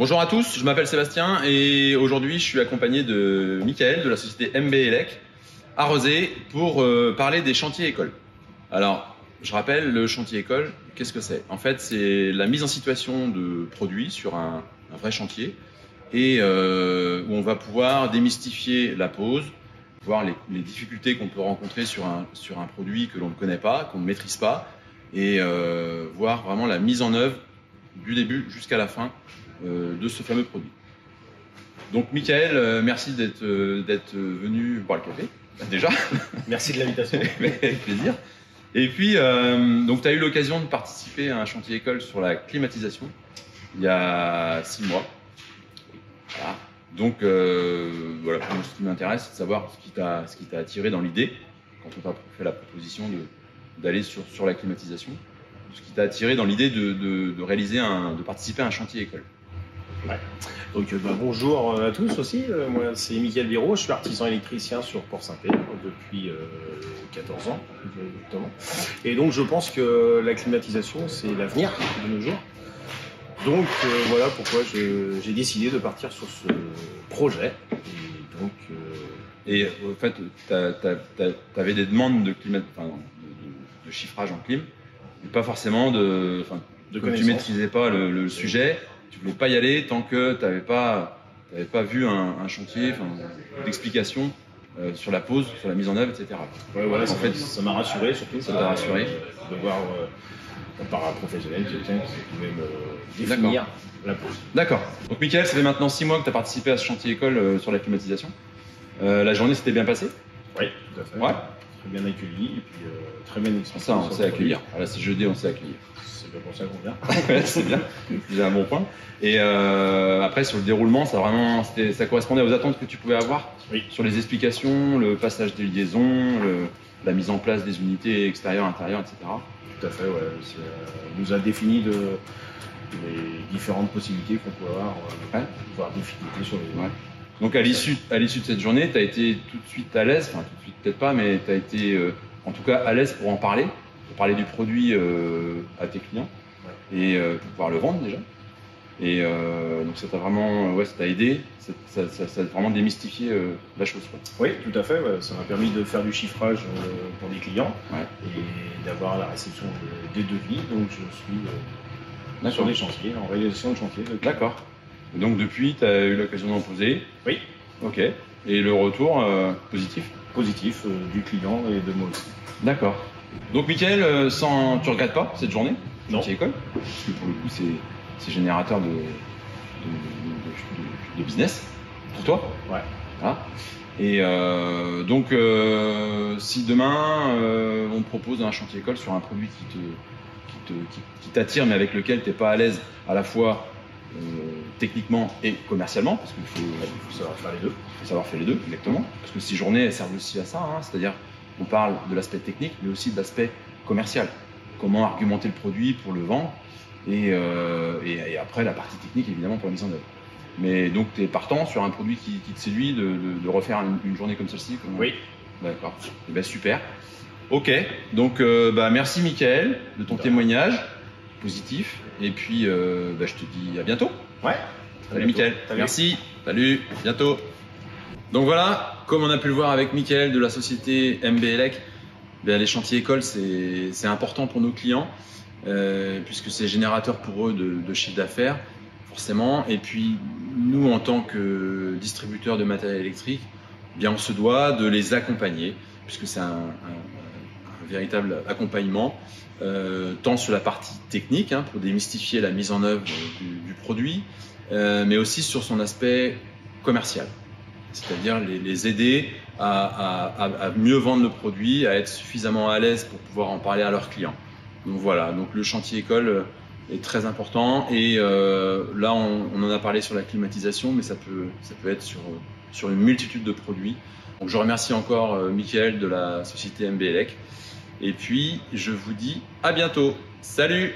Bonjour à tous, je m'appelle Sébastien et aujourd'hui je suis accompagné de Michael de la société MB Elec à Rezé pour parler des chantiers écoles. Alors, je rappelle, le chantier école, qu'est-ce que c'est? En fait, c'est la mise en situation de produits sur un vrai chantier et où on va pouvoir démystifier la pose, voir les difficultés qu'on peut rencontrer sur un produit que l'on ne connaît pas, qu'on ne maîtrise pas, et voir vraiment la mise en œuvre du début jusqu'à la fin de ce fameux produit. Donc Michael, merci d'être venu boire le café, déjà. Merci de l'invitation. Avec plaisir. Et puis, donc tu as eu l'occasion de participer à un chantier école sur la climatisation il y a 6 mois. Voilà. Donc voilà, moi, ce qui m'intéresse, c'est de savoir ce qui t'a attiré dans l'idée, quand on t'a fait la proposition d'aller sur la climatisation, ce qui t'a attiré dans l'idée de réaliser de participer à un chantier école. Ouais. Donc bonjour à tous aussi, moi c'est Michael Biro, je suis artisan électricien sur Port-Saint-Pé depuis 14 ans exactement. Et donc je pense que la climatisation c'est l'avenir de nos jours. Donc voilà pourquoi j'ai décidé de partir sur ce projet. Et donc et en fait tu avais des demandes de chiffrage en clim, mais pas forcément comme tu maîtrisais pas le sujet. Tu voulais pas y aller tant que tu n'avais pas vu un chantier d'explication sur la pose, sur la mise en œuvre, etc. Ouais, voilà, ça m'a rassuré surtout. Ça t'a rassuré de voir par un professionnel quelqu'un qui pouvait me définir la pose. D'accord. Donc Michael, ça fait maintenant 6 mois que tu as participé à ce chantier école sur la climatisation. La journée s'était bien passée? Oui, tout à fait. Ouais. Très bien accueilli et puis très bien expliqué. Ça, on sait accueillir. Voilà, c'est jeudi, on sait accueillir. C'est bien pour ça qu'on vient. C'est bien, c'est un bon point. Et après, sur le déroulement, ça correspondait aux attentes que tu pouvais avoir sur les explications, le passage des liaisons, la mise en place des unités extérieures, intérieures, etc. Tout à fait, ouais. Nous a défini les différentes possibilités qu'on peut avoir, voire difficultés sur les... Ouais. Donc à l'issue de cette journée, tu as été tout de suite à l'aise, enfin tout de suite peut-être pas, mais tu as été en tout cas à l'aise pour parler du produit à tes clients et pour pouvoir le vendre déjà. Et donc ça t'a vraiment ça t'a aidé, ça a vraiment démystifié la chose, quoi. Oui, tout à fait, ça m'a permis de faire du chiffrage pour des clients et d'avoir la réception des devis, donc je suis sur des chantiers, en réalisation de chantiers. D'accord. Et donc depuis, tu as eu l'occasion d'en poser? Oui. Ok. Et le retour positif? Positif du client et de moi aussi. D'accord. Donc Michael, tu regrettes pas cette journée? Non. École, parce que pour le coup, c'est générateur de business pour toi. Ouais. Voilà. Et donc, si demain on te propose un chantier école sur un produit qui t'attire, mais avec lequel tu n'es pas à l'aise à la fois techniquement et commercialement, parce qu'il faut savoir faire les deux. Il faut savoir faire les deux, exactement. Parce que ces journées, elles servent aussi à ça, c'est-à-dire on parle de l'aspect technique, mais aussi de l'aspect commercial. Comment argumenter le produit pour le vendre, et après la partie technique, évidemment, pour la mise en œuvre. Mais donc, tu es partant sur un produit qui te séduit de refaire une journée comme celle-ci? Oui. D'accord. Et ben, super. Ok. Donc, merci Michael de ton témoignage positif. Et puis, je te dis à bientôt. Ouais. Salut Michael. Merci. Salut. À bientôt. Donc voilà, comme on a pu le voir avec Michael de la société MB Elec, les chantiers écoles, c'est important pour nos clients, puisque c'est générateur pour eux de chiffre d'affaires, forcément. Et puis, nous, en tant que distributeurs de matériel électrique, on se doit de les accompagner, puisque c'est un véritable accompagnement, tant sur la partie technique, pour démystifier la mise en œuvre du produit, mais aussi sur son aspect commercial. C'est-à-dire les aider à mieux vendre le produit, à être suffisamment à l'aise pour pouvoir en parler à leurs clients. Donc voilà, donc le chantier école est très important, et là on en a parlé sur la climatisation, mais ça peut être sur une multitude de produits. Donc je remercie encore Michael de la société MB Elec, et puis je vous dis à bientôt. Salut!